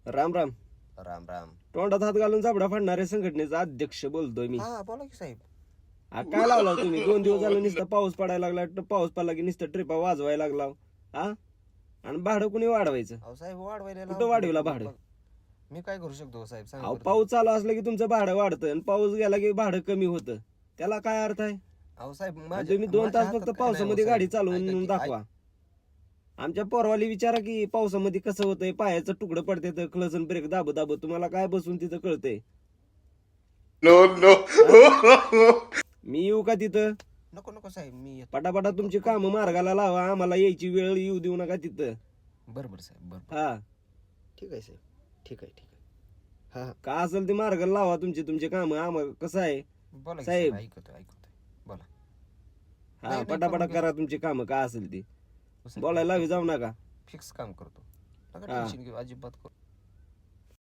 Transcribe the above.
राम राम. राम राम. तोंडात हात घालून जाबडा फाडणाऱ्या संघटनेचा अध्यक्ष बोलतोय मी. हा बोला की साहेब. काय लावला तुम्ही? 2 दिवस झालं नुसतं पाऊस पडायला लागला, पाऊस पडला की नुसतं ट्रिपा वाजवायला लागला. हा, आणि भाडं कुणी वाढवायचं? अहो साहेब वाढवायला कुठं वाढविला भाडं? मी काय करू शकतो साहेब सांगा अहो बरं पाऊस चालू असला की तुमचं भाडं वाढतं आणि पाऊस गेला की भाडं कमी होतं. त्याला काय अर्थ आहे? तुम्ही. अहो साहेब आणि तुम्ही 2 तास फक्त पावसामध्ये गाडी चालवून दाखवा. आमच्या पोरवाली विचारा की पावसामध्ये कसं होतंय, पायाचं तुकडं पडते तर क्लच आणि ब्रेक दाब दाब, तुम्हाला काय बसून तिथं कळतंय? मी येऊ का तिथं? नको नको साहेब मी येतो. पटापटा तुमची कामं मार्गाला लावा, आम्हाला यायची वेळ येऊ देऊ नका तिथं. बरोबर साहेब बरोबर. हा, ठीक आहे साहेब. ठीक आहे ठीक आहे. हा का असेल ते मार्गाला लावा तुमची कामं. आम्हाला कसं आहे बोला की साहेब. साहेब. ऐकतोय बोला. हा, नाही, पटापटा करून करा तुमची कामं काय असेल ती. साहेब, बोलायला हवी जाऊ नका. फिक्स काम करतो. नका हा. टेन्शन घेऊ अजिबात करू.